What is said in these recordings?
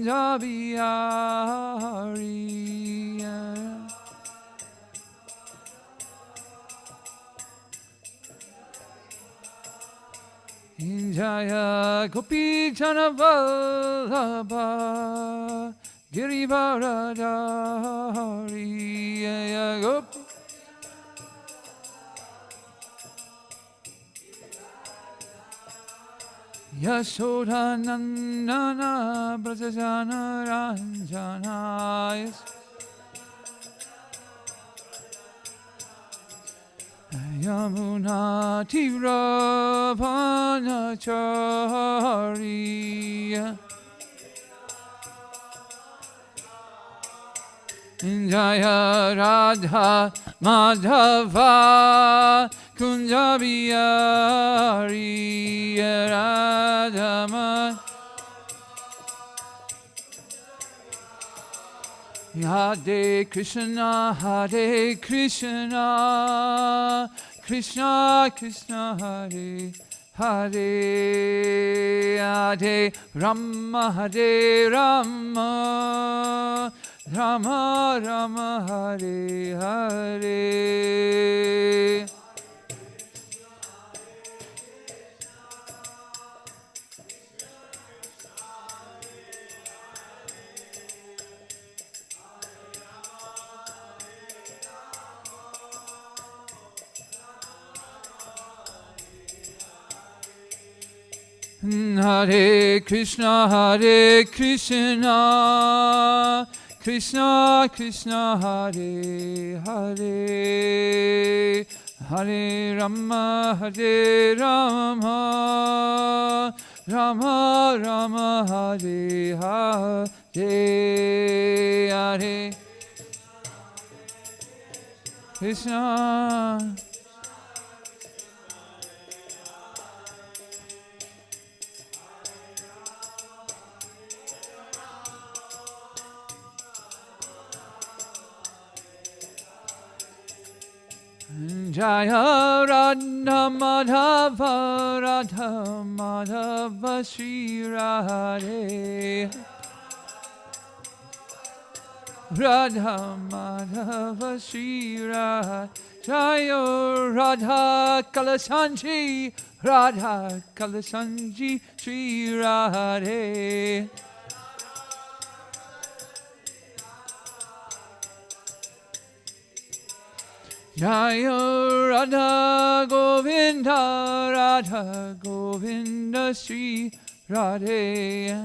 Kunjabihari. Jaya Gopi Jana Vallabha Girivardhari Jaya Gopi Yashoda Nandana Brajajana Ranjana Yamuna Tira Vanachari Jaya Radha Madhava Kunjabihari Radha Madhava Hare Krishna, Hare Krishna, Krishna Krishna, Hare Hare, Hare Rama, Hare Rama, Rama Rama, Hare Hare. Hare Krishna, Hare Krishna, Krishna Krishna, Hare Hare, Hare Rama, Hare Rama, Rama Rama, Hare Hare, Hare Krishna. Jaya Radha Madhava, Radha Madhava, Shri Radhe. Radha Madhava, Shri Radhe. Jaya Radha Kalasanji, Radha Kalasanji, Shri Radhe. Jaya Radha Govinda, Radha Govinda, Shri Radhe.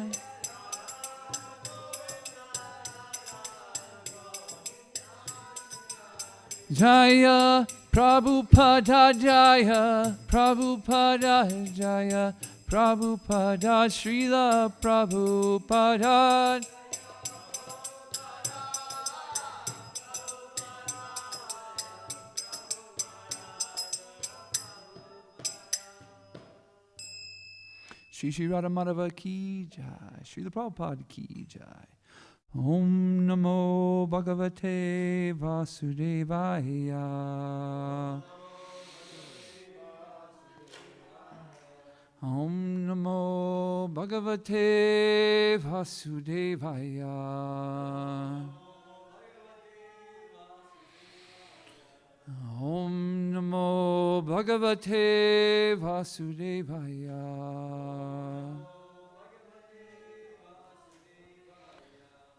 Jaya Prabhupada, Jaya Prabhupada, Jaya Prabhupada, Srila Prabhupada. Shri Radha Madhava ki jai, Srila Prabhupada ki jai. Om Namo Bhagavate Vasudevaya. Om Namo Bhagavate Vasudevaya. Om Namo Bhagavate Vasudevaya.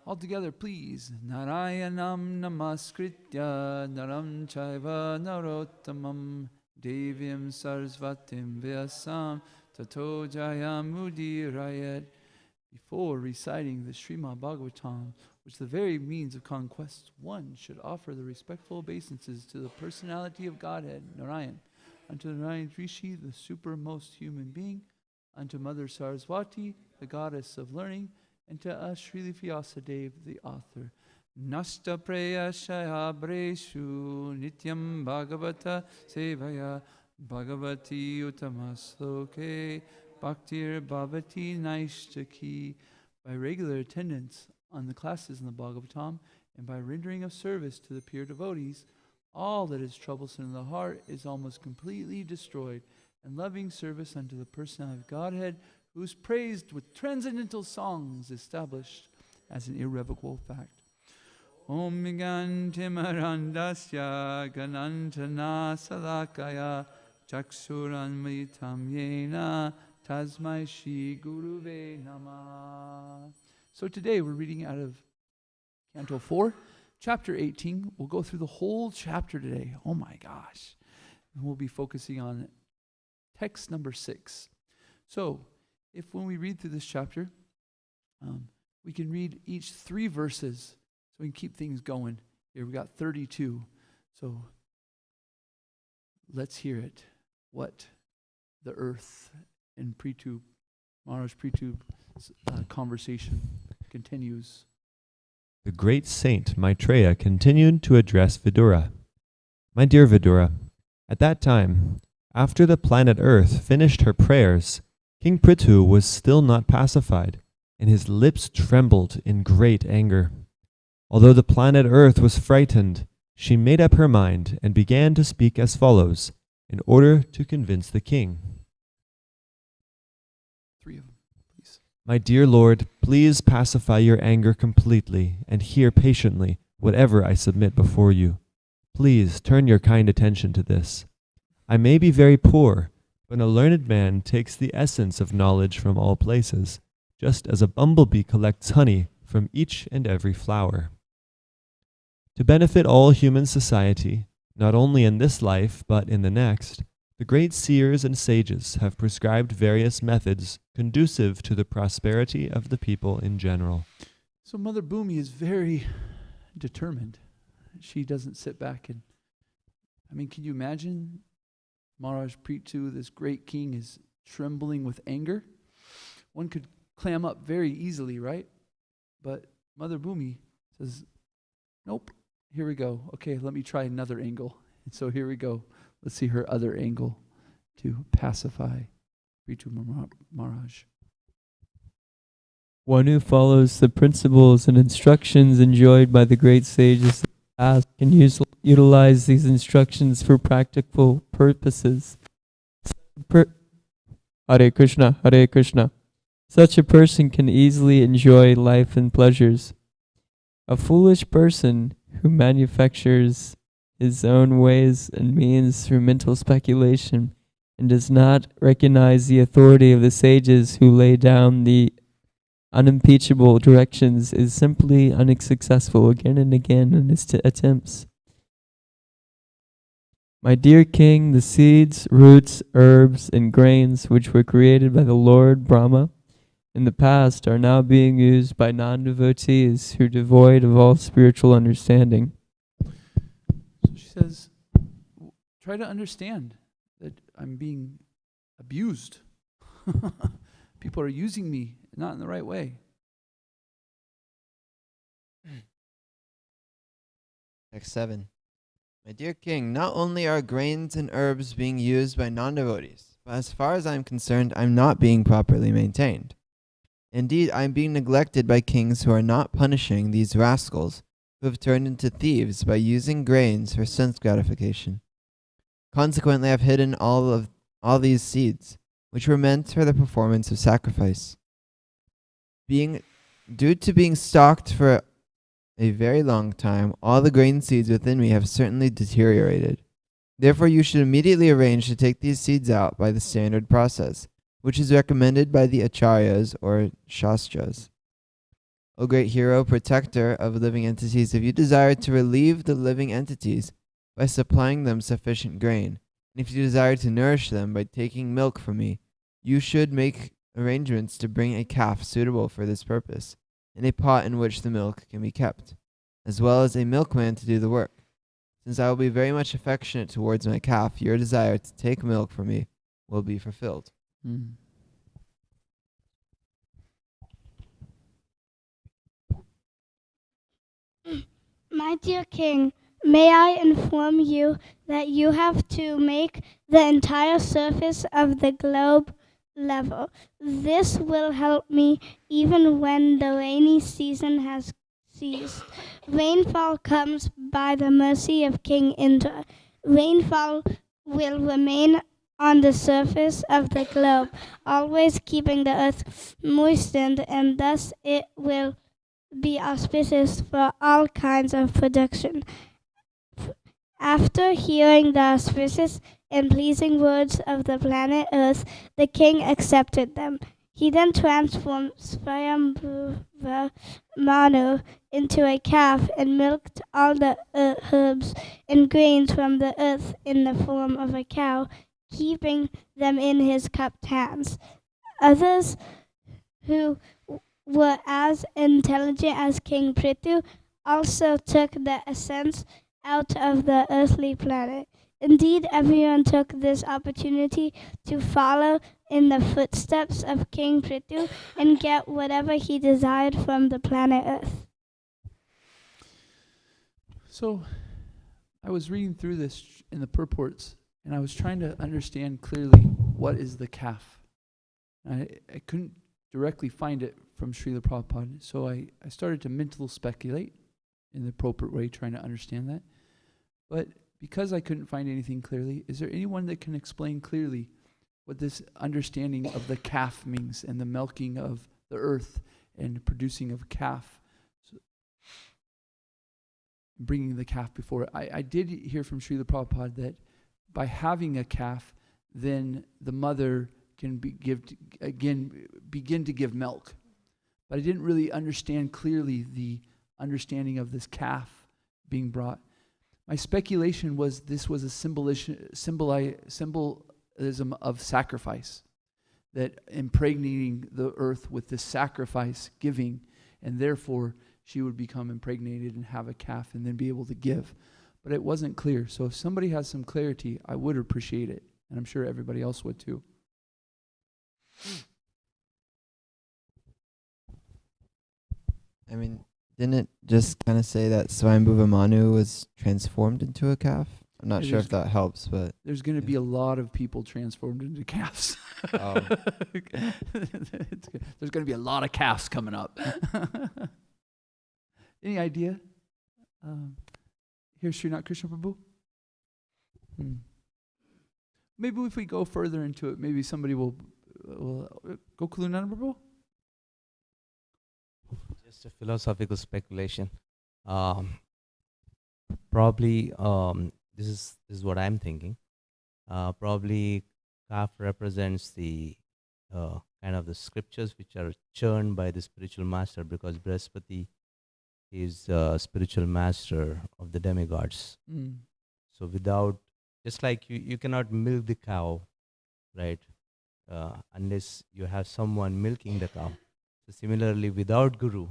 All together, please. Narayanam namaskritya naram chaiva narottamam devyam sarasvatim vyasam tato jayamudirayat. Before reciting the Srimad Bhagavatam, which is the very means of conquest, one should offer the respectful obeisances to the personality of Godhead, Narayan, unto Narayan Rishi, the supermost human being, unto Mother Saraswati, the goddess of learning, and to us, Srila Vyasadeva, the author. Nasta prayashaya breshu nityam bhagavata sevaya bhagavati utamasloke bhaktir bhavati naishtaki. By regular attendance on the classes in the Bhagavatam and by rendering of service to the pure devotees, all that is troublesome in the heart is almost completely destroyed, and loving service unto the personality of Godhead who's praised with transcendental songs established as an irrevocable fact. Om Gantimarandasya Ganantana Salakaya Chaksuranmitam Yena Tasmai Shri Guruve Namah. So today we're reading out of Canto 4, Chapter 18. We'll go through the whole chapter today. Oh my gosh. And we'll be focusing on text number 6. So if when we read through this chapter, we can read each 3 verses so we can keep things going. Here we got 32. So let's hear it. What the earth and Maharaj Prithu's conversation continues. The great saint Maitreya continued to address Vidura. My dear Vidura, at that time, after the planet Earth finished her prayers, King Prithu was still not pacified, and his lips trembled in great anger. Although the planet Earth was frightened, she made up her mind and began to speak as follows, in order to convince the king. 3 of them, please. My dear Lord, please pacify your anger completely and hear patiently whatever I submit before you. Please turn your kind attention to this. I may be very poor, but a learned man takes the essence of knowledge from all places, just as a bumblebee collects honey from each and every flower. To benefit all human society, not only in this life but in the next, the great seers and sages have prescribed various methods conducive to the prosperity of the people in general. So Mother Bhumi is very determined. She doesn't sit back and, can you imagine Maharaj Prithu, this great king, is trembling with anger? One could clam up very easily, right? But Mother Bhumi says, nope, here we go. Okay, let me try another angle. And so here we go. Let's see her other angle to pacify Prithu Maharaj. One who follows the principles and instructions enjoyed by the great sages of the past can utilize these instructions for practical purposes. Hare Krishna, Hare Krishna. Such a person can easily enjoy life and pleasures. A foolish person who manufactures his own ways and means through mental speculation and does not recognize the authority of the sages who lay down the unimpeachable directions is simply unsuccessful again and again in his attempts. My dear king, the seeds, roots, herbs, and grains which were created by the Lord Brahma in the past are now being used by non-devotees who are devoid of all spiritual understanding. So she says, try to understand that I'm being abused. People are using me not in the right way. Text 7. My dear king, not only are grains and herbs being used by non-devotees, but as far as I'm concerned, I'm not being properly maintained. Indeed, I am being neglected by kings who are not punishing these rascals who have turned into thieves by using grains for sense gratification. Consequently, I have hidden all these seeds, which were meant for the performance of sacrifice. Due to being stocked for a very long time, all the grain seeds within me have certainly deteriorated. Therefore, you should immediately arrange to take these seeds out by the standard process, which is recommended by the acharyas or shastras. O great hero, protector of living entities, if you desire to relieve the living entities by supplying them sufficient grain, and if you desire to nourish them by taking milk from me, you should make arrangements to bring a calf suitable for this purpose, and a pot in which the milk can be kept, as well as a milkman to do the work. Since I will be very much affectionate towards my calf, your desire to take milk from me will be fulfilled. My dear king, may I inform you that you have to make the entire surface of the globe level. This will help me even when the rainy season has ceased. Rainfall comes by the mercy of King Indra. Rainfall will remain on the surface of the globe, always keeping the earth moistened, and thus it will be auspicious for all kinds of production. After hearing the auspicious and pleasing words of the planet Earth, the king accepted them. He then transformed Swayambhuva Manu into a calf and milked all the herbs and grains from the earth in the form of a cow, keeping them in his cupped hands. Others who were as intelligent as King Prithu also took the essence out of the earthly planet. Indeed, everyone took this opportunity to follow in the footsteps of King Prithu and get whatever he desired from the planet Earth. So, I was reading through this in the purports, and I was trying to understand clearly what is the calf. I couldn't directly find it from Srila Prabhupada, so I started to mental speculate in the appropriate way, trying to understand that. But because I couldn't find anything clearly, is there anyone that can explain clearly what this understanding of the calf means and the milking of the earth and producing of a calf, so bringing the calf before it? I did hear from Srila Prabhupada that by having a calf, then the mother can begin to give milk. But I didn't really understand clearly the understanding of this calf being brought. My speculation was this was a symbolism of sacrifice, that impregnating the earth with this sacrifice giving, and therefore she would become impregnated and have a calf and then be able to give. But it wasn't clear. So if somebody has some clarity, I would appreciate it. And I'm sure everybody else would too. I mean, didn't it just kind of say that Swayambhuva Manu was transformed into a calf? I'm not sure if that helps, but there's going to be a lot of people transformed into calves. Oh. There's going to be a lot of calves coming up. Any idea? Here's Srinath Krishna Prabhu. Maybe if we go further into it, maybe somebody will go Kulunana Prabhu? Just a philosophical speculation. Probably this is what I'm thinking. Probably calf represents the kind of the scriptures which are churned by the spiritual master, because Brihaspati is spiritual master of the demigods. So without, just like you cannot milk the cow, right? Unless you have someone milking the cow. So similarly, without Guru,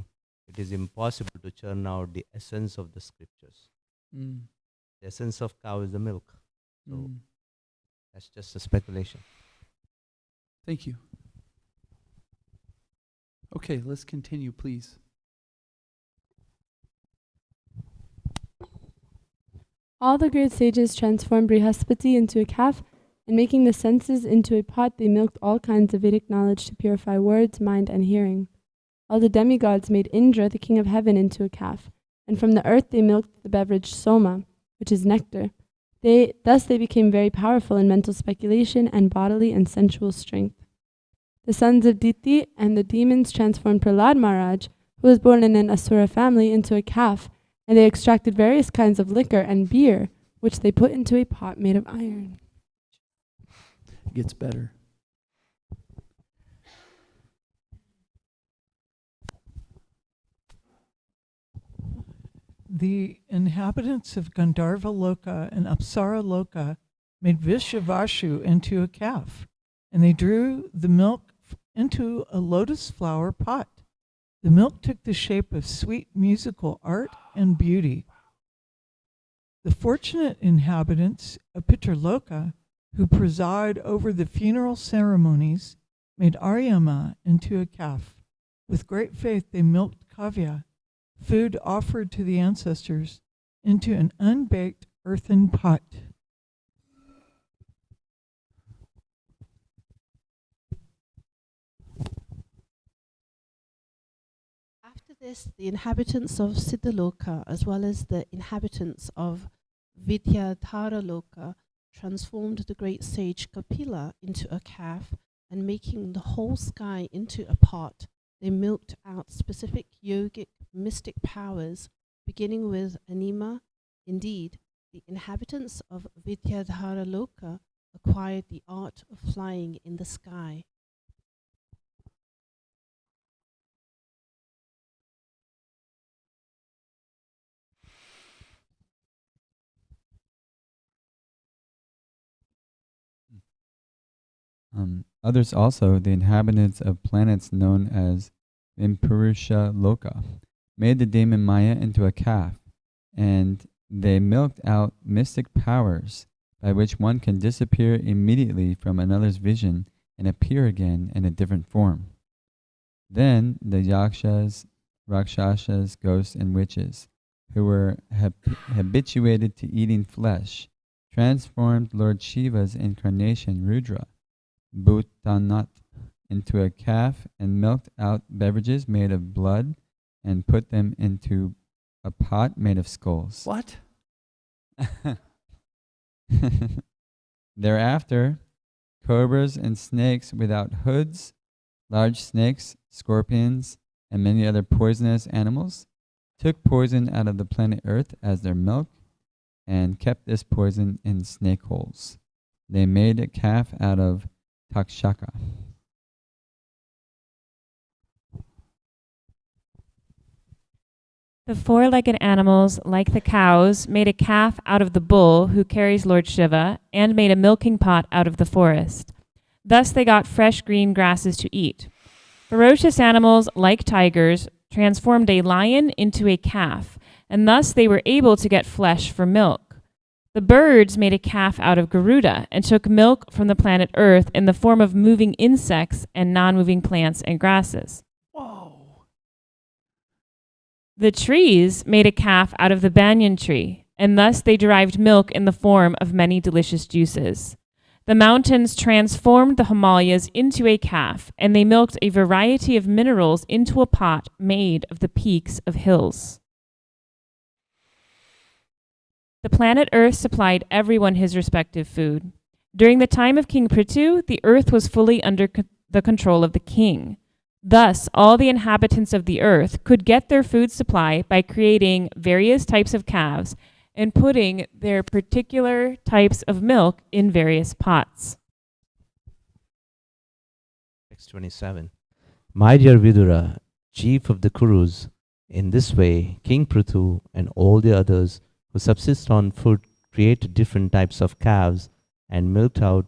it is impossible to churn out the essence of the scriptures. The essence of cow is the milk. So that's just a speculation. Thank you. Okay, let's continue, please. All the great sages transformed Brihaspati into a calf, and making the senses into a pot, they milked all kinds of Vedic knowledge to purify words, mind, and hearing. All the demigods made Indra, the king of heaven, into a calf, and from the earth they milked the beverage soma, which is nectar. Thus they became very powerful in mental speculation and bodily and sensual strength. The sons of Diti and the demons transformed Prahlad Maharaj, who was born in an Asura family, into a calf, and they extracted various kinds of liquor and beer, which they put into a pot made of iron. It gets better. The inhabitants of Gandharva Loka and Apsara Loka made Vishavashu into a calf, and they drew the milk into a lotus flower pot. The milk took the shape of sweet musical art and beauty. The fortunate inhabitants of Pitarloka, who preside over the funeral ceremonies, made Aryama into a calf. With great faith they milked kavya, food offered to the ancestors, into an unbaked earthen pot. After this, the inhabitants of Siddhaloka, as well as the inhabitants of Vidyadharaloka, transformed the great sage Kapila into a calf, and making the whole sky into a pot, they milked out specific yogic mystic powers, beginning with anima. Indeed, the inhabitants of Vidyadhara Loka acquired the art of flying in the sky. Others also, the inhabitants of planets known as Vimpurusha Loka, made the demon Maya into a calf, and they milked out mystic powers by which one can disappear immediately from another's vision and appear again in a different form. Then the yakshas, rakshasas, ghosts, and witches, who were habituated to eating flesh, transformed Lord Shiva's incarnation, Rudra, Bhutanat, into a calf and milked out beverages made of blood and put them into a pot made of skulls. What? Thereafter, cobras and snakes without hoods, large snakes, scorpions, and many other poisonous animals took poison out of the planet Earth as their milk and kept this poison in snake holes. They made a calf out of takshaka. The four-legged animals, like the cows, made a calf out of the bull who carries Lord Shiva, and made a milking pot out of the forest. Thus they got fresh green grasses to eat. Ferocious animals, like tigers, transformed a lion into a calf, and thus they were able to get flesh for milk. The birds made a calf out of Garuda and took milk from the planet Earth in the form of moving insects and non-moving plants and grasses. Whoa. The trees made a calf out of the banyan tree, and thus they derived milk in the form of many delicious juices. The mountains transformed the Himalayas into a calf, and they milked a variety of minerals into a pot made of the peaks of hills. The planet Earth supplied everyone his respective food. During the time of King Prithu, the earth was fully under the control of the king. Thus, all the inhabitants of the earth could get their food supply by creating various types of calves and putting their particular types of milk in various pots. Text 27. My dear Vidura, chief of the Kurus, in this way, King Prithu and all the others who subsist on food created different types of calves and milked out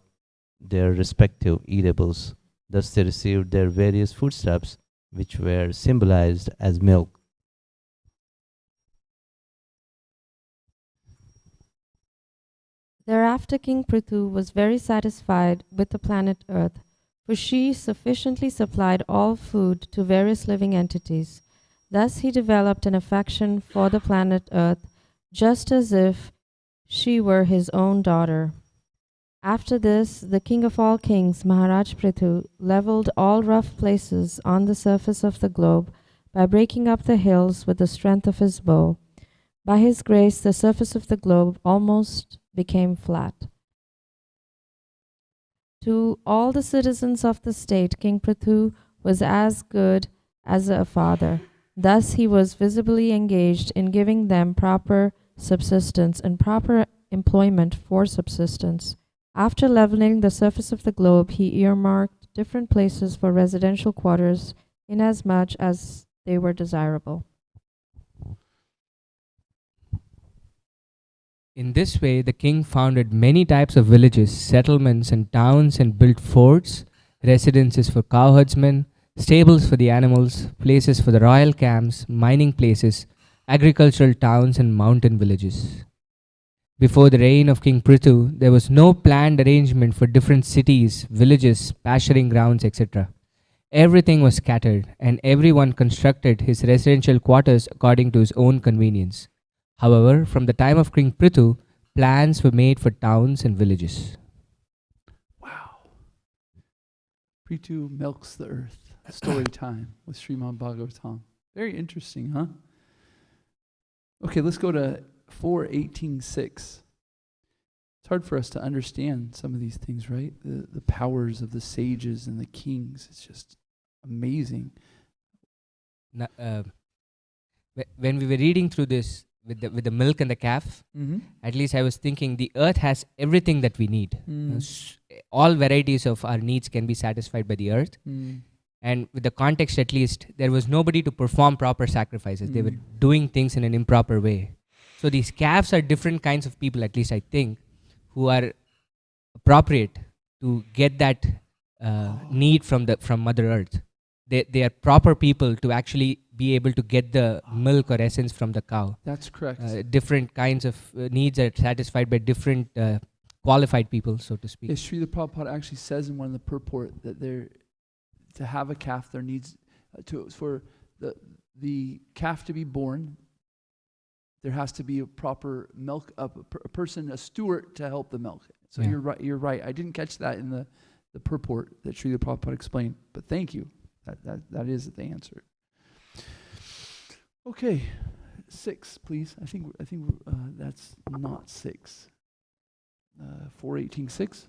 their respective eatables. Thus they received their various foodstuffs, which were symbolized as milk. Thereafter King Prithu was very satisfied with the planet Earth, for she sufficiently supplied all food to various living entities. Thus he developed an affection for the planet Earth, just as if she were his own daughter. After this, the king of all kings, Maharaj Prithu, leveled all rough places on the surface of the globe by breaking up the hills with the strength of his bow. By his grace, the surface of the globe almost became flat. To all the citizens of the state, King Prithu was as good as a father. Thus he was visibly engaged in giving them proper subsistence and proper employment for subsistence. After leveling the surface of the globe, he earmarked different places for residential quarters inasmuch as they were desirable. In this way, the king founded many types of villages, settlements, and towns, and built forts, residences for cowherdsmen, stables for the animals, places for the royal camps, mining places, agricultural towns, and mountain villages. Before the reign of King Prithu, there was no planned arrangement for different cities, villages, pasturing grounds, etc. Everything was scattered, and everyone constructed his residential quarters according to his own convenience. However, from the time of King Prithu, plans were made for towns and villages. Wow. Prithu milks the earth. Story time with Srimad Bhagavatam. Very interesting, huh? Okay, let's go to 4:18:6. It's hard for us to understand some of these things, right? The powers of the sages and the kings. It's just amazing. When we were reading through this with the milk and the calf, at least I was thinking the earth has everything that we need. All varieties of our needs can be satisfied by the earth. And with the context, at least, there was nobody to perform proper sacrifices. They were doing things in an improper way. So these calves are different kinds of people, at least I think, who are appropriate to get that need from Mother Earth. They are proper people to actually be able to get the milk or essence from the cow. That's correct. Different kinds of needs are satisfied by different qualified people, so to speak. Yeah, Srila Prabhupada actually says in one of the purport that to have a calf, there needs for the calf to be born, there has to be a proper milk, a person, a steward to help the milk. So Yeah. You're right. I didn't catch that in the purport that Srila Prabhupada explained, but thank you. That is the answer. Okay, 6, please. I think that's not 6. 418.6.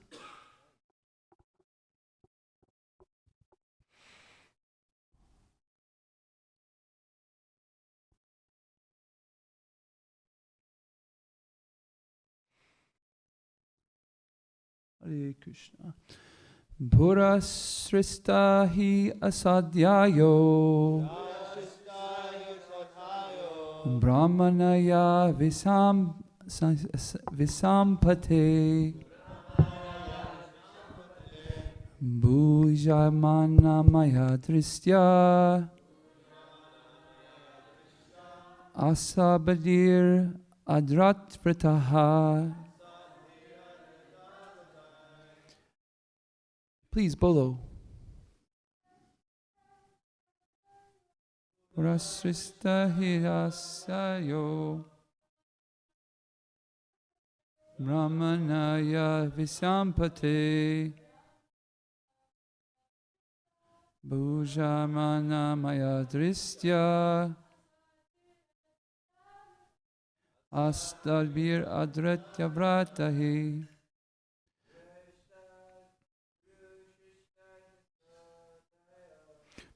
Hare Krishna. Bhura srista hi asadhyayo Brahmanaya visampate Bhujamana maya dristya Asabadir adrat vritaha. Please, Bolo. Rasrista hirasayo Brahmanaya visampate Bhujamana maya dristya Astalbir adretya vratahi.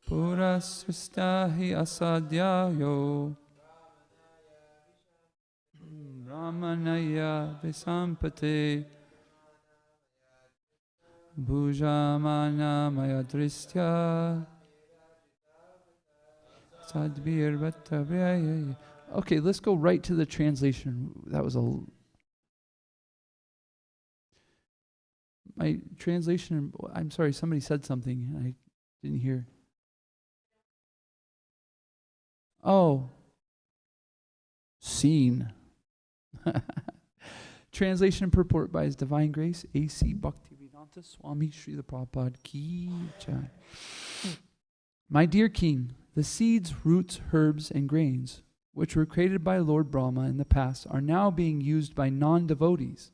Pura sristahi asadhyayo Brahmanaya visampate Bhujamana maya dristya Sadbir bhattavyaya. Okay, let's go right to the translation. That was my translation. I'm sorry, somebody said something and I didn't hear. Oh, seen. Translation and purport by His Divine Grace, A.C. Bhaktivedanta Swami Srila Prabhupada Ki Jai. My dear King, the seeds, roots, herbs, and grains, which were created by Lord Brahma in the past, are now being used by non-devotees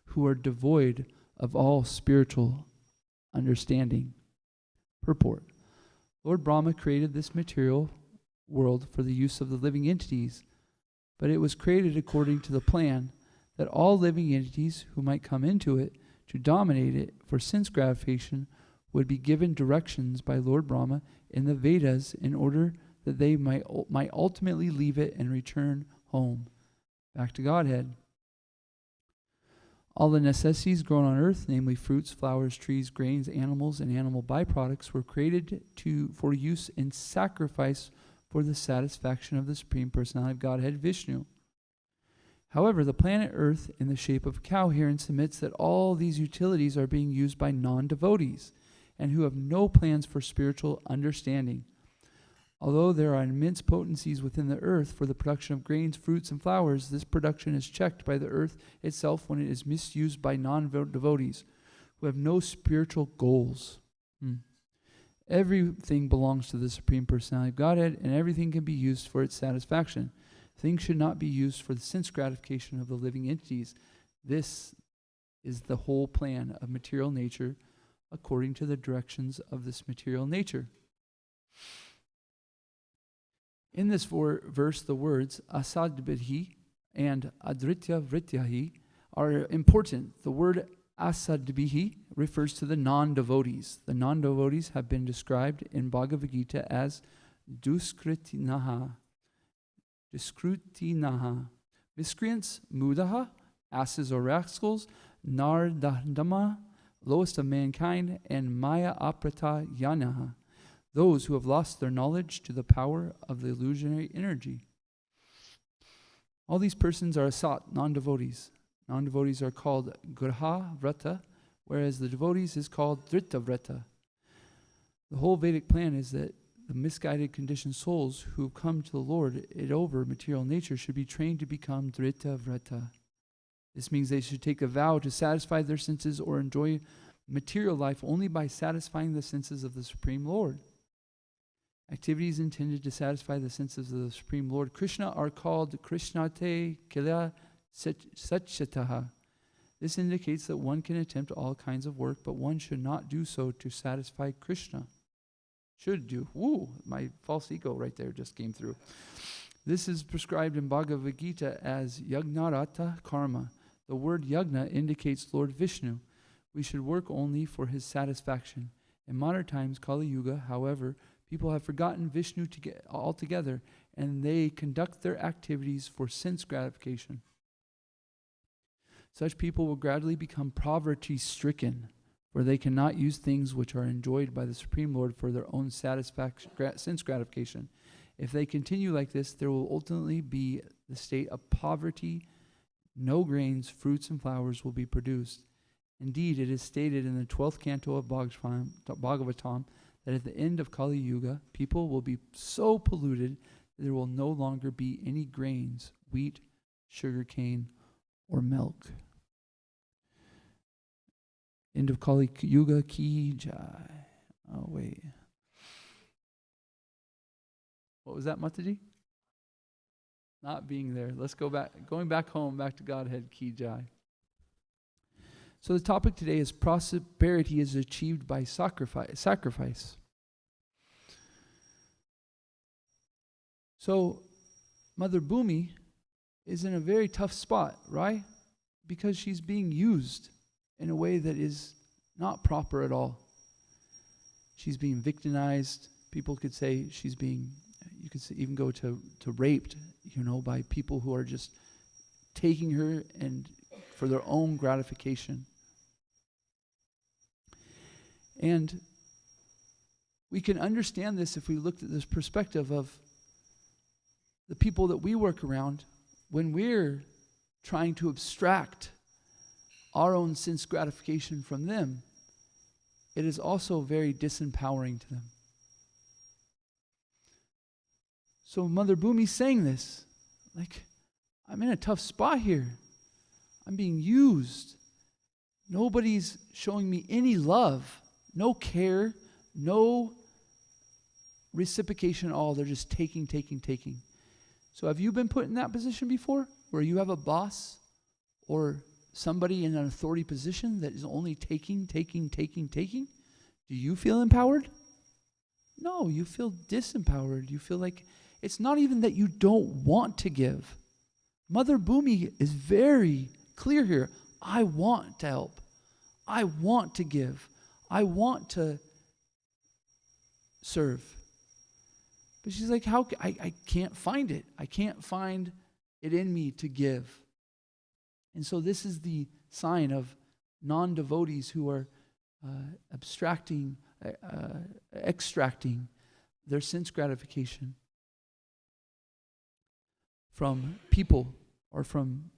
who are devoid of all spiritual understanding. Purport. Lord Brahma created this material world for the use of the living entities, but it was created according to the plan that all living entities who might come into it to dominate it for sense gratification would be given directions by Lord Brahma in the Vedas in order that they might ultimately leave it and return home, back to Godhead. All the necessities grown on earth, namely fruits, flowers, trees, grains, animals, and animal byproducts, were created for use in sacrifice for the satisfaction of the Supreme Personality of Godhead, Vishnu. However, the planet Earth, in the shape of a cow herein, submits that all these utilities are being used by non-devotees and who have no plans for spiritual understanding. Although there are immense potencies within the earth for the production of grains, fruits, and flowers, this production is checked by the earth itself when it is misused by non-devotees who have no spiritual goals. Everything belongs to the Supreme Personality of Godhead, and everything can be used for its satisfaction. Things should not be used for the sense gratification of the living entities. This is the whole plan of material nature according to the directions of this material nature. In this verse, the words asadbidhi and adritya vrityahi are important. The word asadbihi refers to the non-devotees. The non-devotees have been described in Bhagavad Gita as duskritinaha. Miscreants, mudaha, asses or rascals, nardandama, lowest of mankind, and maya aprata yanaha, those who have lost their knowledge to the power of the illusionary energy. All these persons are asat, non-devotees. Non-devotees are called Graha Vrata, whereas the devotees is called Drita Vrata. The whole Vedic plan is that the misguided conditioned souls who have come to the Lord over material nature should be trained to become Drita Vrata. This means they should take a vow to satisfy their senses or enjoy material life only by satisfying the senses of the Supreme Lord. Activities intended to satisfy the senses of the Supreme Lord Krishna are called Krishnate Kila Satchataha. This indicates that one can attempt all kinds of work, but one should not do so to satisfy Krishna. Should do. Woo, my false ego right there just came through. This is prescribed in Bhagavad Gita as Yagnarata Karma. The word Yagna indicates Lord Vishnu. We should work only for his satisfaction. In modern times, Kali Yuga, however, people have forgotten Vishnu altogether, and they conduct their activities for sense gratification. Such people will gradually become poverty-stricken, for they cannot use things which are enjoyed by the Supreme Lord for their own satisfaction, sense gratification. If they continue like this, there will ultimately be the state of poverty. No grains, fruits, and flowers will be produced. Indeed, it is stated in the 12th canto of Bhagavatam that at the end of Kali Yuga, people will be so polluted that there will no longer be any grains, wheat, sugarcane, or milk. End of Kali Yuga Ki Jai. Oh, wait. What was that, Mataji? Not being there. Let's go back. Going back home, back to Godhead Ki Jai. So the topic today is prosperity is achieved by sacrifice. So Mother Bhumi is in a very tough spot, right? Because she's being used in a way that is not proper at all. She's being victimized. People could say she's being, you could even go to raped, by people who are just taking her and for their own gratification. And we can understand this if we looked at this perspective of the people that we work around when we're trying to abstract our own sense gratification from them. It is also very disempowering to them. So Mother Bhumi's saying this, like, I'm in a tough spot here. I'm being used. Nobody's showing me any love, no care, no reciprocation at all. They're just taking. So have you been put in that position before, where you have a boss or somebody in an authority position that is only taking? Do you feel empowered? No, you feel disempowered. You feel like it's not even that you don't want to give. Mother Bhumi is very clear here. I want to help. I want to give. I want to serve. But she's like, I can't find it. I can't find it in me to give. And so this is the sign of non-devotees who are extracting their sense gratification from people or from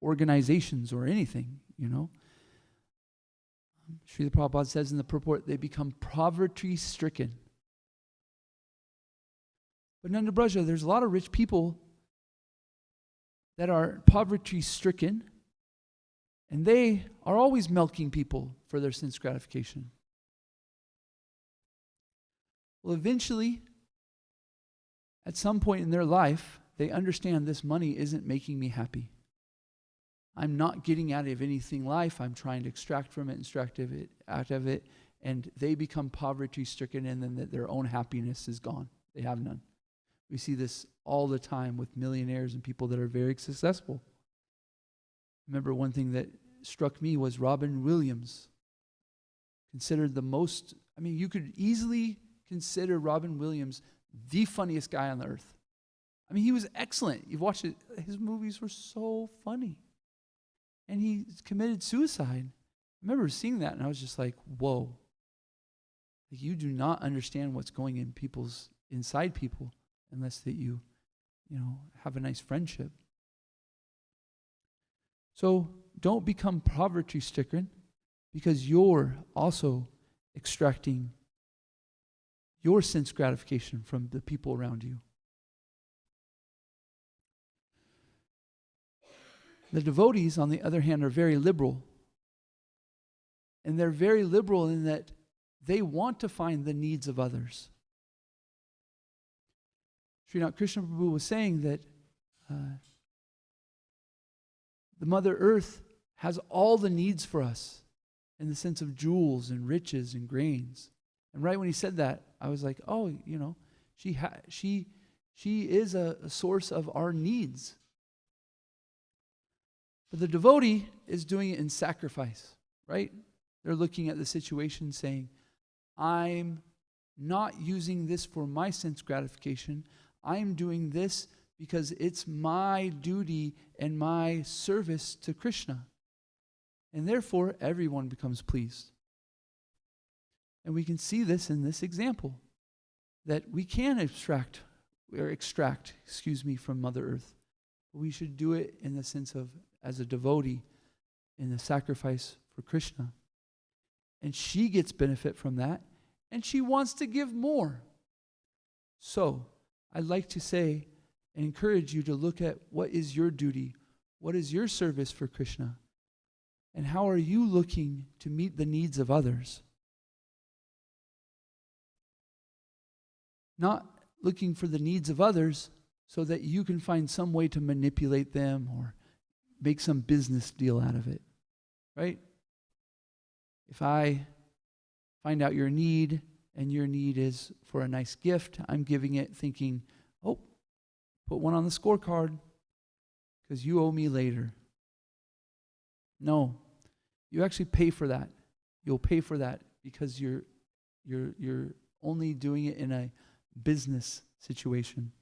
organizations or anything, Srila Prabhupada says in the purport, they become poverty-stricken. But Nanda Braja, there's a lot of rich people that are poverty-stricken, and they are always milking people for their sense gratification. Well, eventually, at some point in their life, they understand this money isn't making me happy. I'm not getting out of anything life. I'm trying to extract from it, out of it, and they become poverty-stricken, and then their own happiness is gone. They have none. We see this all the time with millionaires and people that are very successful. Remember, one thing that struck me was Robin Williams, considered the most, you could easily consider Robin Williams the funniest guy on the earth. He was excellent. You've watched it, his movies were so funny. And he committed suicide. I remember seeing that and I was just like, whoa. Like, you do not understand what's going in inside people unless that you have a nice friendship. So don't become poverty-stricken because you're also extracting your sense gratification from the people around you. The devotees, on the other hand, are very liberal. And they're very liberal in that they want to find the needs of others. Srinath Krishna Prabhu was saying that the Mother Earth has all the needs for us in the sense of jewels and riches and grains. And right when he said that, I was like, oh, she is a source of our needs. But the devotee is doing it in sacrifice, right? They're looking at the situation saying, I'm not using this for my sense gratification. I'm doing this because it's my duty and my service to Krishna. And therefore, everyone becomes pleased. And we can see this in this example, that we can extract from Mother Earth. But we should do it in the sense of, as a devotee, in the sacrifice for Krishna. And she gets benefit from that, and she wants to give more. So, I'd like to say and encourage you to look at what is your duty, what is your service for Krishna, and how are you looking to meet the needs of others. Not looking for the needs of others so that you can find some way to manipulate them or make some business deal out of it, right? If I find out your need and your need is for a nice gift, I'm giving it thinking, oh, put one on the scorecard because you owe me later. No, you actually pay for that. You'll pay for that because you're only doing it in a business situation.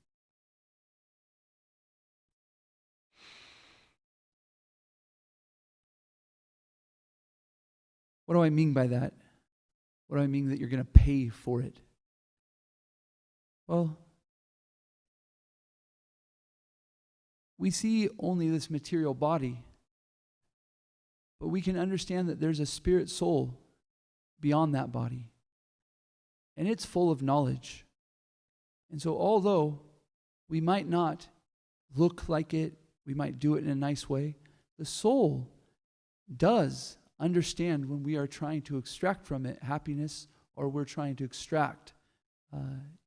What do I mean by that? What do I mean that you're going to pay for it? Well, we see only this material body, but we can understand that there's a spirit soul beyond that body, and it's full of knowledge. And so although we might not look like it, we might do it in a nice way, the soul does understand when we are trying to extract from it happiness or we're trying to extract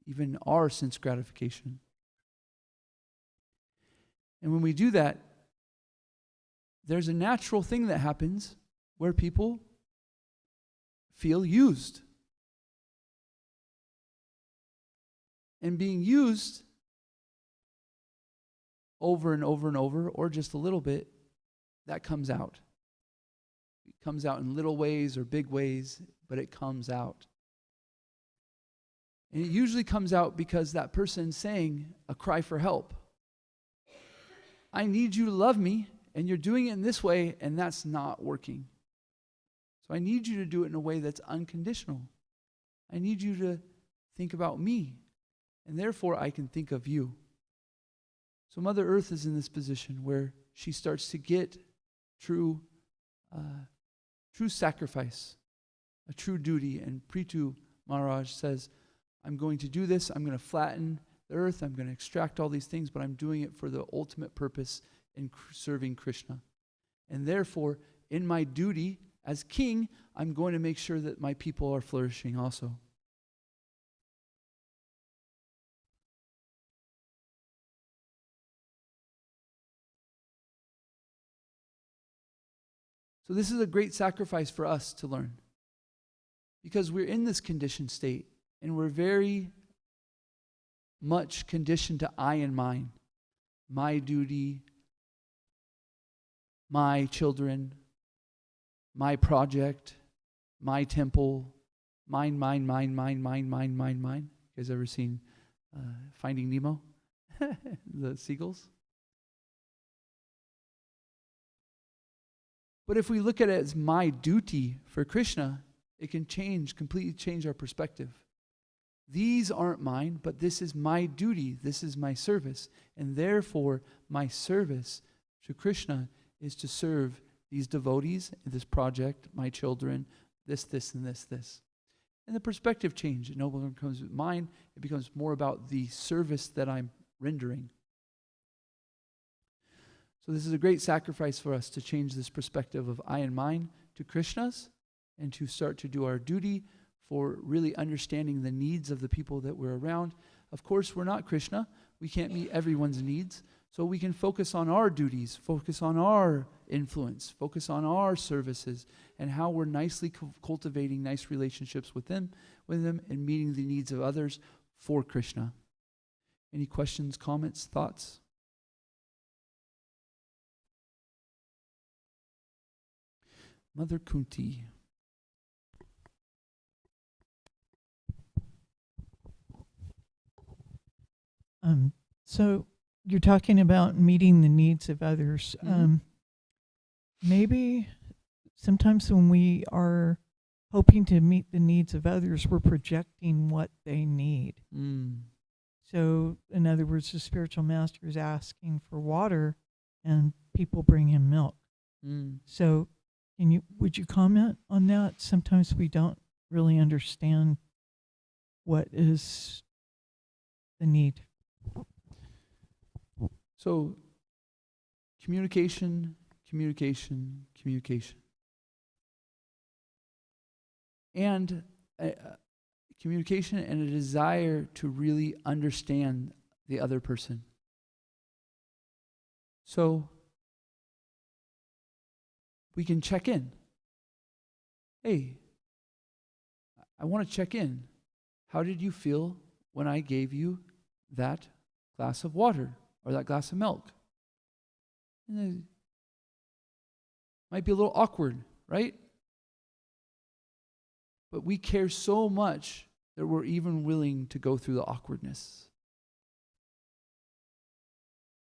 even our sense gratification. And when we do that, there's a natural thing that happens where people feel used. And being used over and over and over, or just a little bit, that comes out. It comes out in little ways or big ways, but it comes out. And it usually comes out because that person's saying a cry for help. I need you to love me, and you're doing it in this way, and that's not working. So I need you to do it in a way that's unconditional. I need you to think about me, and therefore I can think of you. So Mother Earth is in this position where she starts to get true sacrifice, a true duty. And Prithu Maharaj says, I'm going to do this, I'm going to flatten the earth, I'm going to extract all these things, but I'm doing it for the ultimate purpose in serving Krishna. And therefore, in my duty as king, I'm going to make sure that my people are flourishing also. So this is a great sacrifice for us to learn, because we're in this conditioned state and we're very much conditioned to I and mine, my duty, my children, my project, my temple, mine, mine, mine, mine, mine, mine, mine, mine. You guys ever seen Finding Nemo? The seagulls? But if we look at it as my duty for Krishna, it can completely change our perspective. These aren't mine, but this is my duty. This is my service. And therefore, my service to Krishna is to serve these devotees, this project, my children, this, and this. And the perspective change. It no longer becomes mine. It becomes more about the service that I'm rendering. So this is a great sacrifice for us to change this perspective of I and mine to Krishna's, and to start to do our duty for really understanding the needs of the people that we're around. Of course, we're not Krishna. We can't meet everyone's needs. So we can focus on our duties, focus on our influence, focus on our services, and how we're nicely cultivating nice relationships with them, and meeting the needs of others for Krishna. Any questions, comments, thoughts? Mother Kunti. So you're talking about meeting the needs of others. Mhm. Maybe sometimes when we are hoping to meet the needs of others, we're projecting what they need. So, in other words, the spiritual master is asking for water, and people bring him milk. So, would you comment on that? Sometimes we don't really understand what is the need. So, communication. And communication and a desire to really understand the other person. So, we can check in. Hey, I want to check in. How did you feel when I gave you that glass of water or that glass of milk? And it might be a little awkward, right? But we care so much that we're even willing to go through the awkwardness.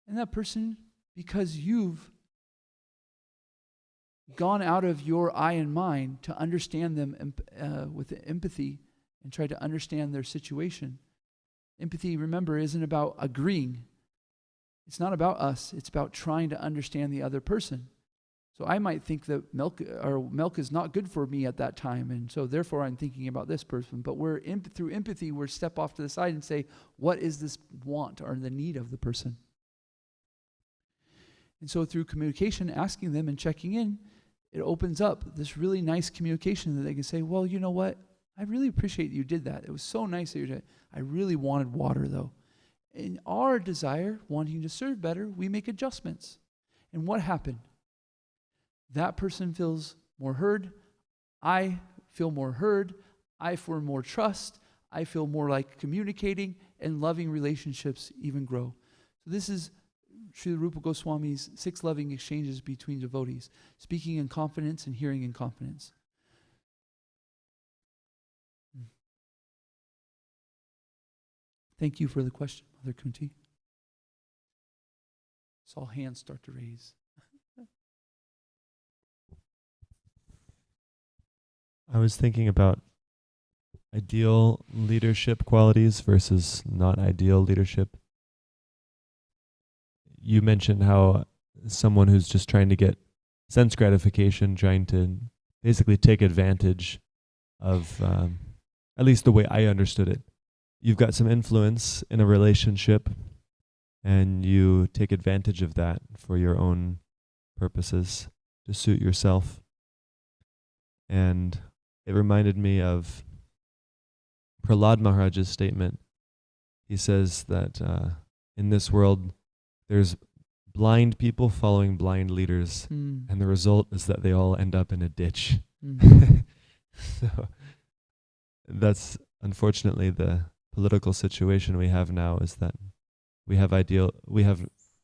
And that person, because you've gone out of your I and mine to understand them with empathy and try to understand their situation. Empathy, remember, isn't about agreeing. It's not about us. It's about trying to understand the other person. So I might think that milk is not good for me at that time, and so therefore I'm thinking about this person. But through empathy, we're step off to the side and say, what is this want or the need of the person? And so through communication, asking them and checking in, it opens up this really nice communication that they can say, well, you know what? I really appreciate you did that. It was so nice that you did it. I really wanted water, though. In our desire, wanting to serve better, we make adjustments. And what happened? That person feels more heard. I feel more heard. I feel more trust. I feel more like communicating, and loving relationships even grow. So this is Srila Rupa Goswami's 6 loving exchanges between devotees, speaking in confidence and hearing in confidence. Thank you for the question, Mother Kunti. Saw hands start to raise. I was thinking about ideal leadership qualities versus not ideal leadership. You mentioned how someone who's just trying to get sense gratification, trying to basically take advantage of, at least the way I understood it. You've got some influence in a relationship, and you take advantage of that for your own purposes to suit yourself. And it reminded me of Prahlad Maharaj's statement. He says that in this world, there's blind people following blind leaders, and the result is that they all end up in a ditch. So that's unfortunately the political situation we have now, is that we have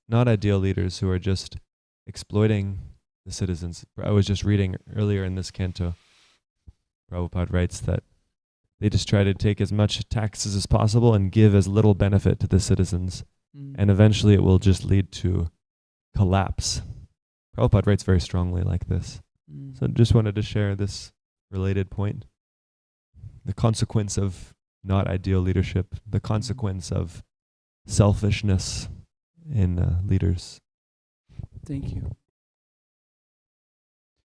not ideal leaders who are just exploiting the citizens. I was just reading earlier in this canto, Prabhupada writes that they just try to take as much taxes as possible and give as little benefit to the citizens. And eventually it will just lead to collapse. Prabhupada writes very strongly like this. So just wanted to share this related point. The consequence of not ideal leadership, the consequence of selfishness in leaders. Thank you.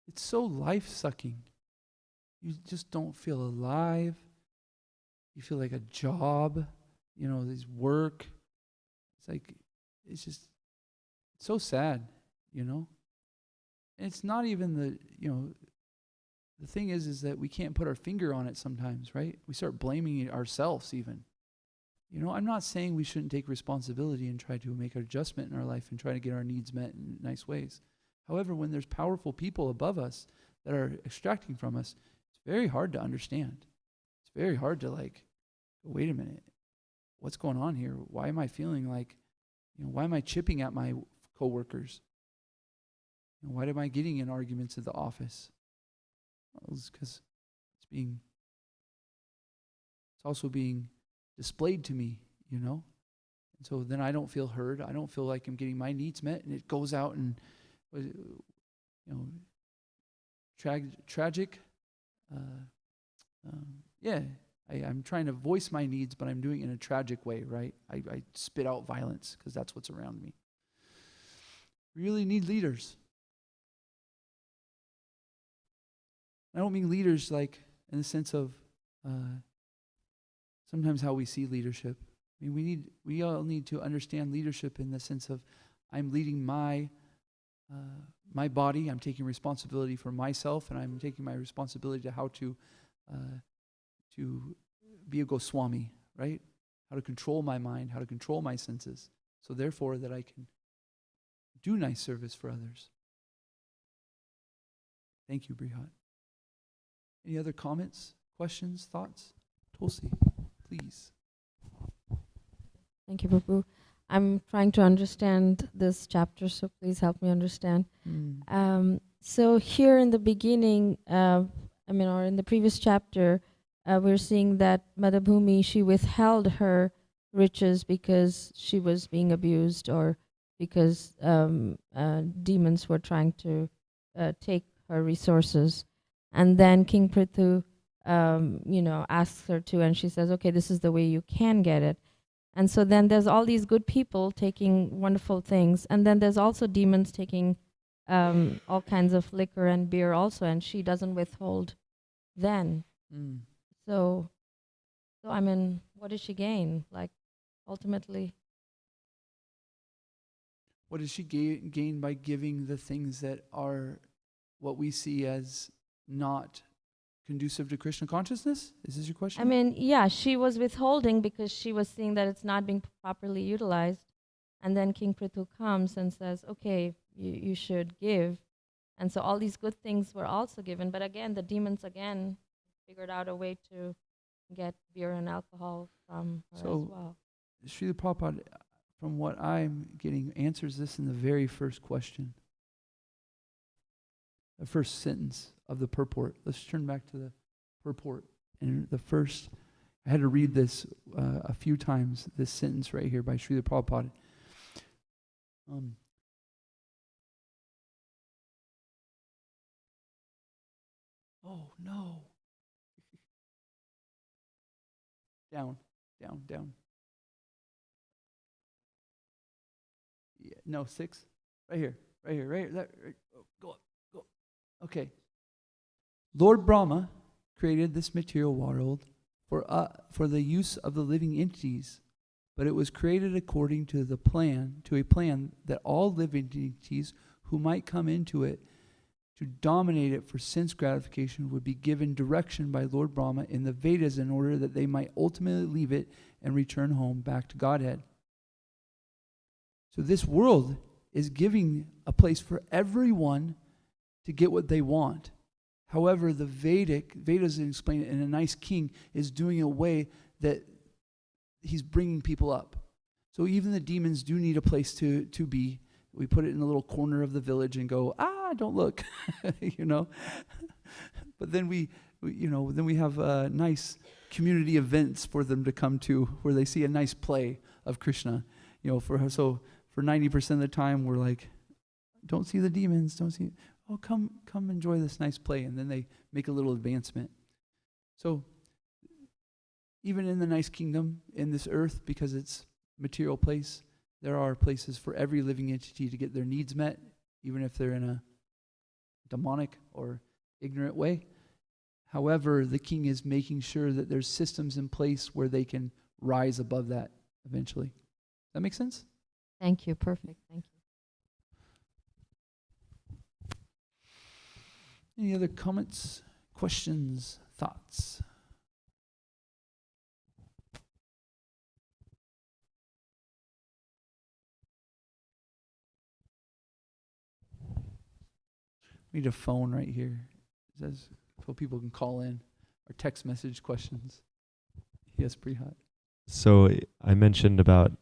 It's so life-sucking. You just don't feel alive. You feel like a job, this work. It's just so sad, And it's not even the thing is that we can't put our finger on it sometimes, right? We start blaming it ourselves even. I'm not saying we shouldn't take responsibility and try to make an adjustment in our life and try to get our needs met in nice ways. However, when there's powerful people above us that are extracting from us, it's very hard to understand. It's very hard to wait a minute, what's going on here? Why am I feeling why am I chipping at my coworkers? Why am I getting in arguments at the office? Well, it's because it's also being displayed to me, And so then I don't feel heard. I don't feel like I'm getting my needs met, and it goes out and, tragic. I'm trying to voice my needs, but I'm doing it in a tragic way, right? I spit out violence because that's what's around me. We really need leaders. I don't mean leaders in the sense of sometimes how we see leadership. I mean, we all need to understand leadership in the sense of I'm leading my body. I'm taking responsibility for myself, and I'm taking my responsibility to how to be a Goswami, right? How to control my mind, how to control my senses, so therefore that I can do nice service for others. Thank you, Brihat. Any other comments, questions, thoughts? Tulsi, please. Thank you, Prabhu. I'm trying to understand this chapter, so please help me understand. So here in the beginning, or in the previous chapter, we're seeing that Madhabhumi, she withheld her riches because she was being abused or because demons were trying to take her resources. And then King Prithu, asks her to, and she says, okay, this is the way you can get it. And so then there's all these good people taking wonderful things. And then there's also demons taking all kinds of liquor and beer also, and she doesn't withhold then. So what does she gain? Ultimately. What does she gain by giving the things that are what we see as not conducive to Krishna consciousness? Is this your question? She was withholding because she was seeing that it's not being properly utilized. And then King Prithu comes and says, okay, you should give. And so all these good things were also given. But again, the demons figured out a way to get beer and alcohol from her as well. Srila Prabhupada, from what I'm getting, answers this in the very first question. The first sentence of the purport. Let's turn back to the purport. And I had to read this a few times, this sentence right here by Srila Prabhupada. Oh, no. Down. Yeah, no, 6. Right here. Go up. Okay. Lord Brahma created this material world for the use of the living entities, but it was created according to a plan that all living entities who might come into it to dominate it for sense gratification would be given direction by Lord Brahma in the Vedas in order that they might ultimately leave it and return home back to Godhead. So this world is giving a place for everyone to get what they want. However, the Vedas explain it, and a nice king is doing a way that he's bringing people up. So even the demons do need a place to be. We put it in a little corner of the village and go, don't look, you know. But then then we have nice community events for them to come to, where they see a nice play of Krishna. For 90% of the time we're like, don't see the demons, don't see. Oh, come enjoy this nice play, and then they make a little advancement. So even in the nice kingdom, in this earth, because it's a material place, there are places for every living entity to get their needs met, even if they're in a demonic or ignorant way. However, the king is making sure that there's systems in place where they can rise above that eventually. That make sense? Thank you. Perfect. Thank you. Any other comments, questions, thoughts? We need a phone right here. It says so people can call in or text message questions. Yes, pretty hot. So I mentioned about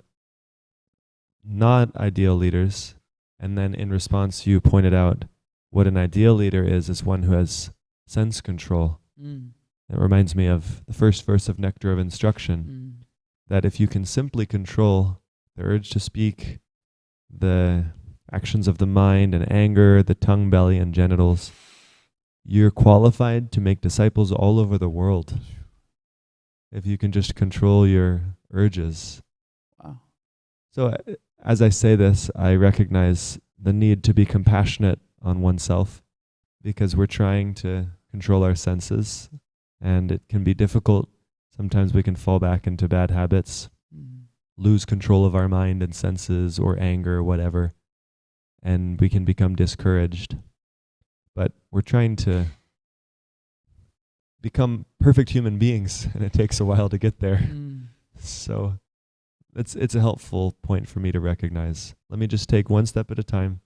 not ideal leaders, and then in response you pointed out what an ideal leader is one who has sense control. It reminds me of the first verse of Nectar of Instruction, that if you can simply control the urge to speak, the actions of the mind and anger, the tongue, belly, and genitals, you're qualified to make disciples all over the world. If you can just control your urges. Wow. So as I say this, I recognize the need to be compassionate on oneself, because we're trying to control our senses, and it can be difficult. Sometimes we can fall back into bad habits, lose control of our mind and senses, or anger, whatever, and we can become discouraged. But we're trying to become perfect human beings, and it takes a while to get there. So it's a helpful point for me to recognize. Let me just take one step at a time,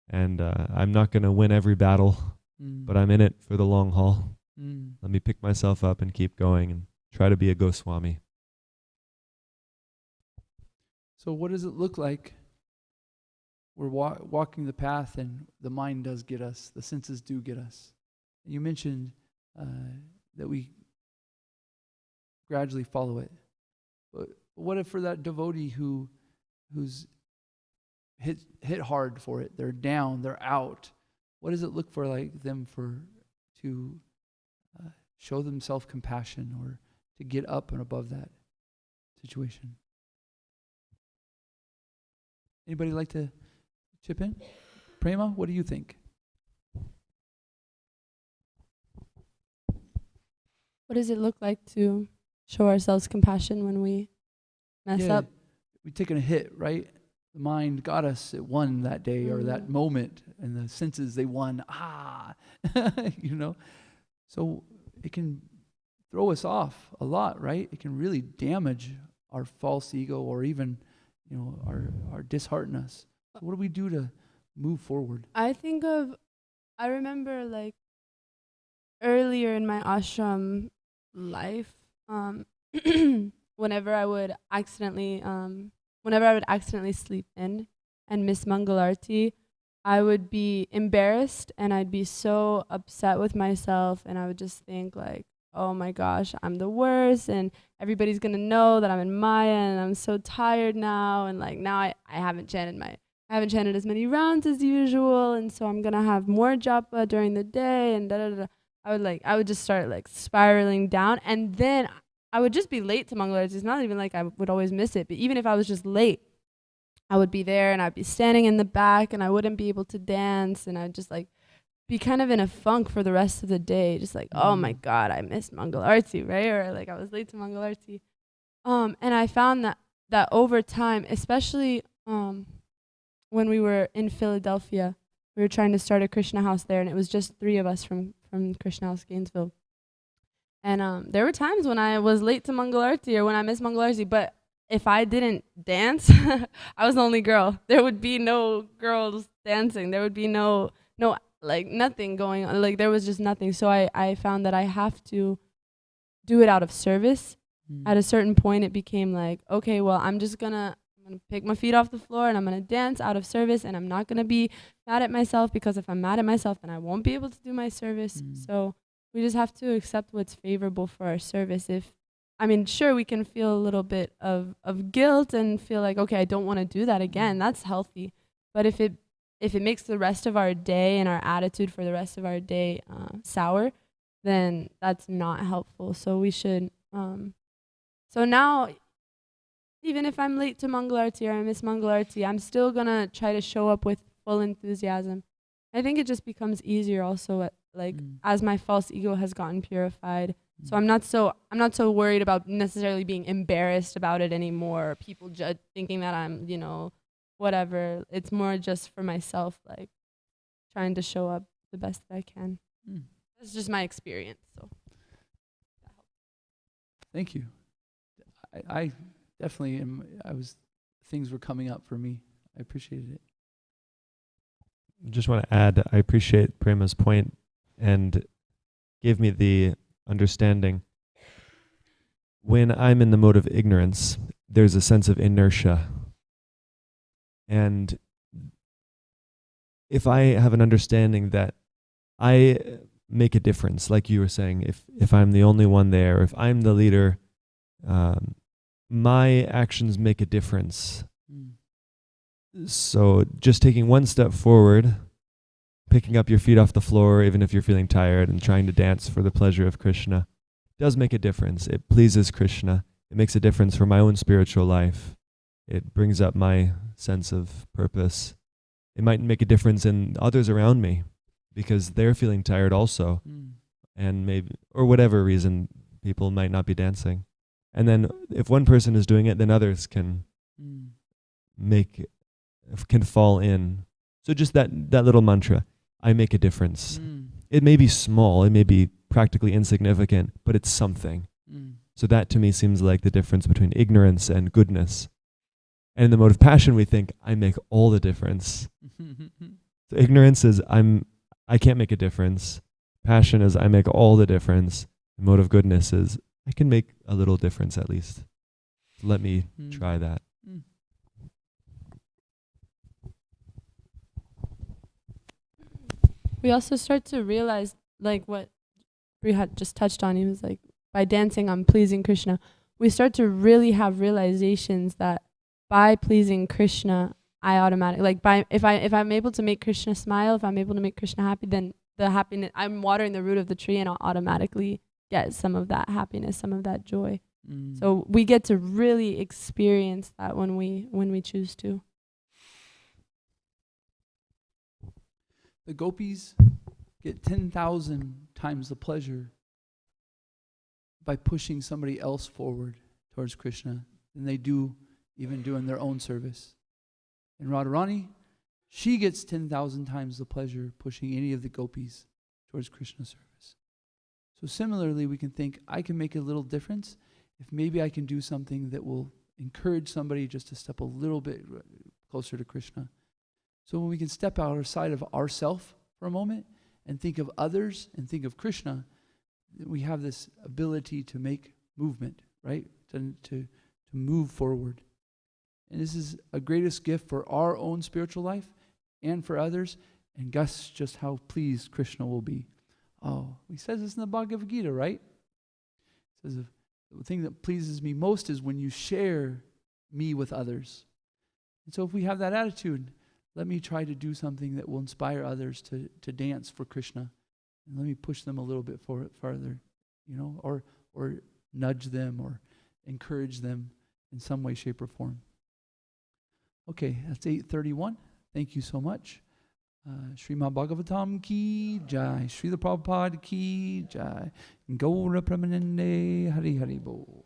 and I'm not going to win every battle, but I'm in it for the long haul. Let me pick myself up and keep going and try to be a Goswami. So what does it look like? We're walking the path, and the mind does get us. The senses do get us. You mentioned that we gradually follow it. But what if for that devotee who's hit hard for it, they're down, they're out? What does it look for like them to show them self-compassion or to get up and above that situation? Anybody like to chip in? Prema, what do you think? What does it look like to show ourselves compassion when we mess up? We've taken a hit, right? The mind got us, it won that day or that moment, and the senses, they won. So it can throw us off a lot, right? It can really damage our false ego, or even, our dishearten us. So what do we do to move forward? I remember like earlier in my ashram life, whenever I would accidentally sleep in and miss Mangalarti, I would be embarrassed and I'd be so upset with myself, and I would just think like, oh my gosh, I'm the worst, and everybody's gonna know that I'm in Maya, and I'm so tired now, and like now I haven't chanted as many rounds as usual, and so I'm gonna have more japa during the day, and I would just start like spiraling down, and then I would just be late to Mangalarti. It's not even like I would always miss it, but even if I was just late, I would be there and I'd be standing in the back and I wouldn't be able to dance, and I'd just like be kind of in a funk for the rest of the day, just like, oh my God, I missed Mangalarti, right? Or like I was late to Mangalarti. And I found that over time, especially when we were in Philadelphia, we were trying to start a Krishna house there, and it was just 3 of us from Krishna House Gainesville. And there were times when I was late to Mangalarti or when I missed Mangalarti, but if I didn't dance, I was the only girl. There would be no girls dancing. There would be no like nothing going on. Like there was just nothing. So I found that I have to do it out of service. At a certain point, it became like, okay, well, I'm I'm gonna pick my feet off the floor and I'm gonna dance out of service, and I'm not gonna be mad at myself, because if I'm mad at myself, then I won't be able to do my service. So we just have to accept what's favorable for our service. Sure, we can feel a little bit of guilt and feel like, okay, I don't want to do that again. That's healthy. But if it makes the rest of our day and our attitude for the rest of our day sour, then that's not helpful. So we should. So now, even if I'm late to Mangalarti or I miss Mangalarti, I'm still gonna try to show up with full enthusiasm. I think it just becomes easier also as my false ego has gotten purified. So I'm not so worried about necessarily being embarrassed about it anymore, or people thinking that I'm, whatever. It's more just for myself, like trying to show up the best that I can. That's just my experience. So Thank you. I definitely am. Things were coming up for me. I appreciated it. Just want to add, I appreciate Prema's point and gave me the understanding. When I'm in the mode of ignorance, there's a sense of inertia. And if I have an understanding that I make a difference, like you were saying, if I'm the only one there, if I'm the leader, my actions make a difference. So just taking one step forward, picking up your feet off the floor, even if you're feeling tired, and trying to dance for the pleasure of Krishna, does make a difference. It pleases Krishna. It makes a difference for my own spiritual life. It brings up my sense of purpose. It might make a difference in others around me because they're feeling tired also. And maybe, or whatever reason, people might not be dancing. And then if one person is doing it, then others can can fall in. So just that little mantra, I make a difference. It may be small, it may be practically insignificant, but it's something. So that to me seems like the difference between ignorance and goodness. And in the mode of passion, we think, I make all the difference. So ignorance is, I can't make a difference. Passion is, I make all the difference. The mode of goodness is, I can make a little difference at least. Let me try that. we also start to realize, like what Brihat just touched on. He was like, by dancing, I'm pleasing Krishna. We start to really have realizations that by pleasing Krishna, I automatically, if I'm able to make Krishna smile, if I'm able to make Krishna happy, then the happiness, I'm watering the root of the tree, and I'll automatically get some of that happiness, some of that joy. So we get to really experience that when we choose to. The gopis get 10,000 times the pleasure by pushing somebody else forward towards Krishna than they do even doing their own service. And Radharani, she gets 10,000 times the pleasure pushing any of the gopis towards Krishna service. So similarly, we can think, I can make a little difference if maybe I can do something that will encourage somebody just to step a little bit closer to Krishna. So when we can step outside of ourself for a moment and think of others and think of Krishna, we have this ability to make movement, right? To move forward. And this is a greatest gift for our own spiritual life and for others. And guess just how pleased Krishna will be. Oh, he says this in the Bhagavad Gita, right? He says, the thing that pleases me most is when you share me with others. And so if we have that attitude, let me try to do something that will inspire others to dance for Krishna. And let me push them a little bit farther, or nudge them or encourage them in some way, shape, or form. Okay, that's 8:31. Thank you so much. Srimad Bhagavatam ki jai. Srila Prabhupada ki jai. Gaura Pramanande Hari Hari Bo.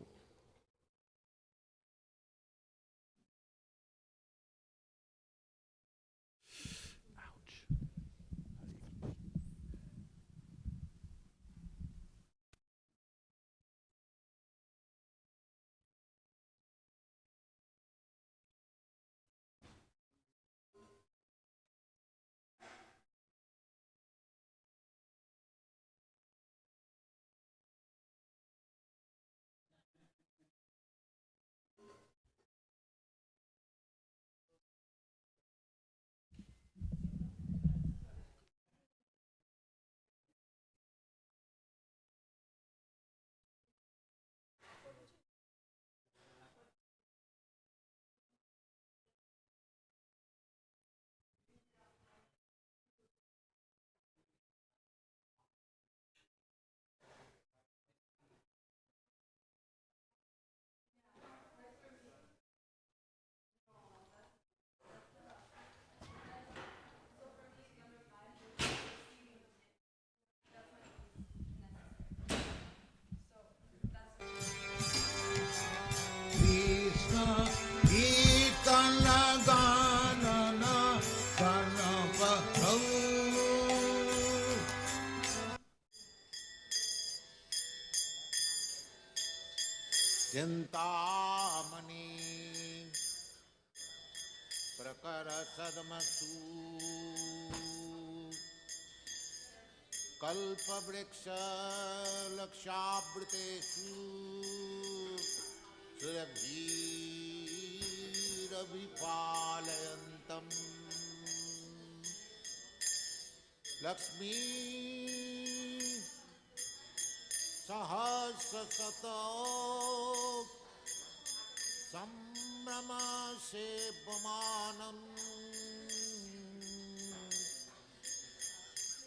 Chintamani प्रकर सदमसु कल्पवृक्ष लक्षावृतेषु सुरभिरभिपालयन्तम् लक्ष्मी सहस्रशतो संभ्रम सेव्यमानम्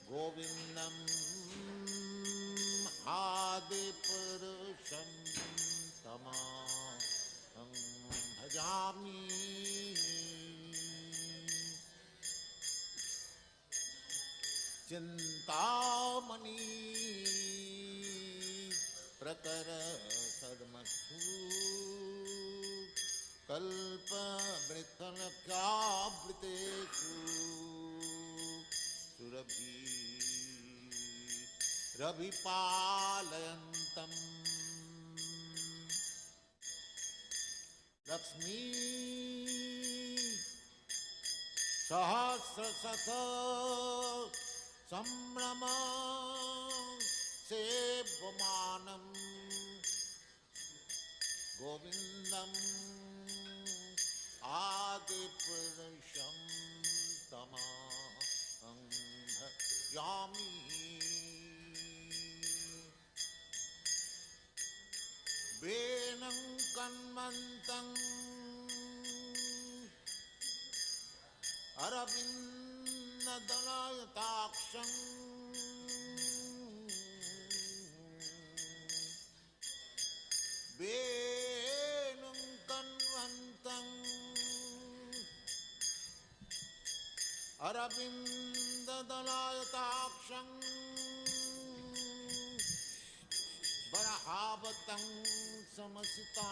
गोविन्दम् आदिपुरुषं तमहं भजामि चिंतामणि प्रकर सदमसु कल्पवृक्षलक्षावृतेषु सुरभिरभिपालयन्तम् लक्ष्मी सहस्रशत संभ्रम सेव्यमानम् गोविन्दम् आदिपुरुषं तमहं भजामि वेनं कन्वन्तं अरविन्ददलयताक्षं वेणुं कन्वन्तं अरविन्ददलयताक्षं वरहावतं समसितां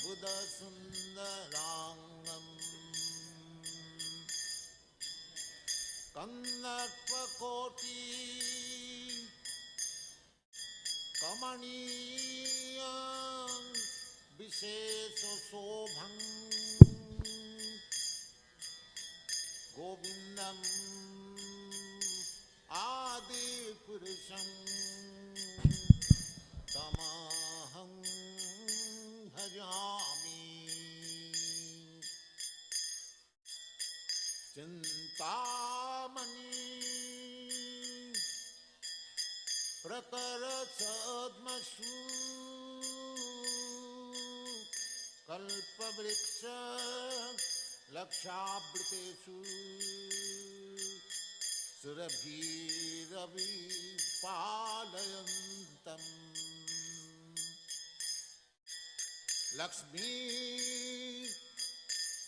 बुधसुन्दराङ्गम् कन्दर्पकोटि कमनीय विशेषशोभं गोविन्दम् आदिपुरुषं तमहं भजामि चिंतामणि प्रकर सद्मसु कल्पवृक्ष लक्षावृतेषु सुरभिरभिपालयन्तम् लक्ष्मी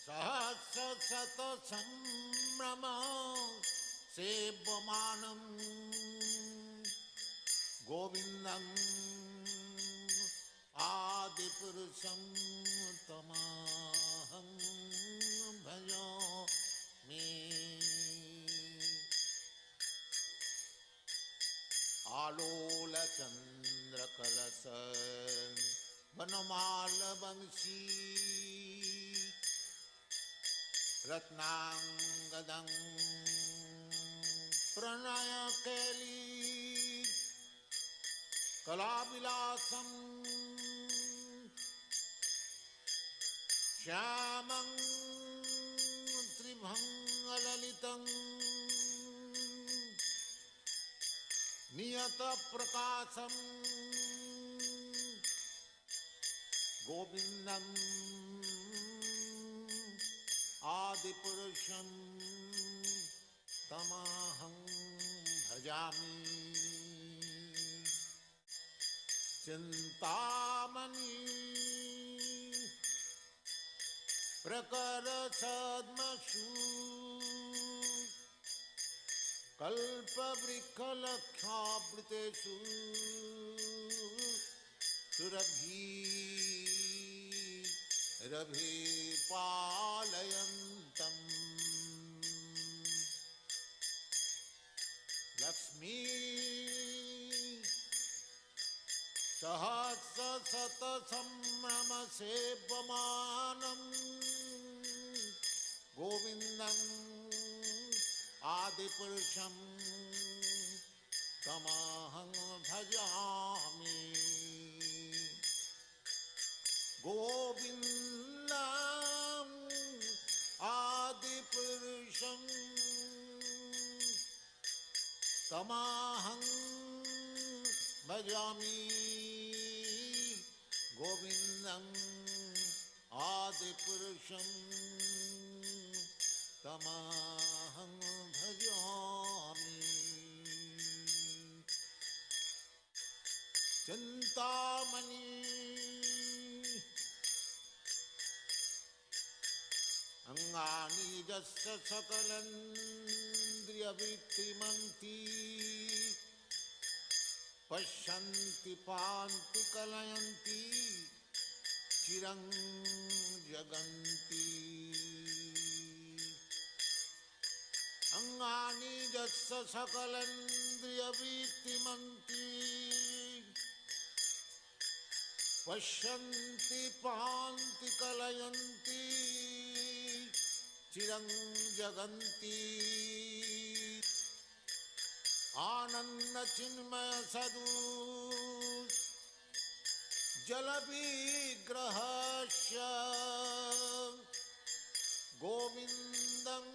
सहस्रशत संभ्रम सेव्यमानम् गोविन्दम् आदिपुरुषं तमहं भजामि आलोलचन्द्रकलश वनमालवंशी रत्नांगदं प्रणयकेली कलाविलासं श्यामं त्रिभंगललितं नियतप्रकाशं गोविन्दम् आदिपुरुषं तमहं भजामि चिंतामणि प्रकर सद्मसु कल्पवृक्षलक्षावृतेषु सुरभिरभिपालयन्तम् लक्ष्मी सहस्र सत संभ्रम सेव्यमानं गोविन्दं आदिपुरुषं तमहं भजामि गोविन्दं आदिपुरुषं तमहं भजामि गोविन्दं आदिपुरुषं तमहं भजामि चिन्तामणि अंगानि यस्य सकलेन्द्रियवृत्तिमन्ति पश्यन्ति पान्ति कलयन्ति चिरं जगन्ति अंगानि यस्य सकलेन्द्रियवृत्तिमन्ति पश्यन्ति पान्ति कलयन्ति चिरं जगन्ति आनंद चिन्मय सदु जल विग्रहस्य गोविन्दं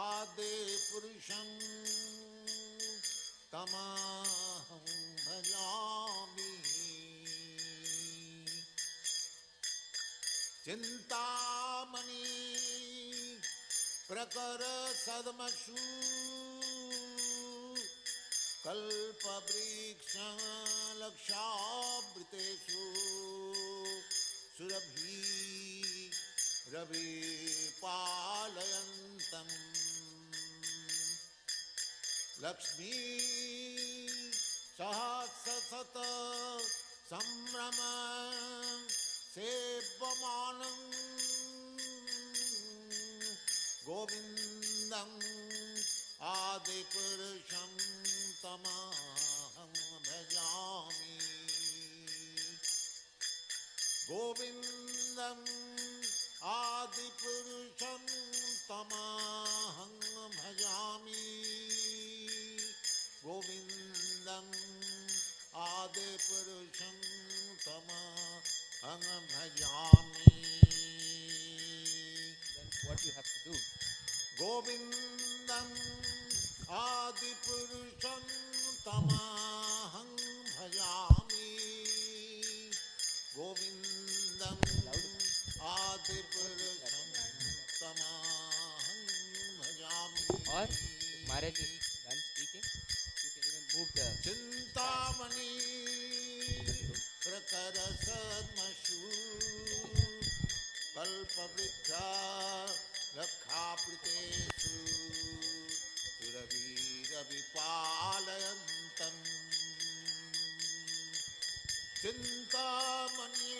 आदि पुरुषं तमहं भजामि चिन्तामणि प्रकर सदमशु कल्पवृक्ष लक्षावृतेषु सुरभि रवि पालयन्तं लक्ष्मी सहस्रशत संभ्रम सेव्यमानं गोविन्दं आदिपुरुषं तमहं भजामि गोविन्दं आदिपुरुषं तमहं भजामि गोविन्दं आदिपुरुषं तमहं भजामि. Then what you have to do? गोविन्दं आदिपुरुषं तमहं भजामि गोविन्दं आदिपुरुषं तमहं भजामि. Or if Maharaj is done speaking, you can even move the चिन्तामणि प्रकर सद्मशु कल्पवृक्ष लक्षावृतेषु सुरभिरविपालयन्तं चिन्तामणि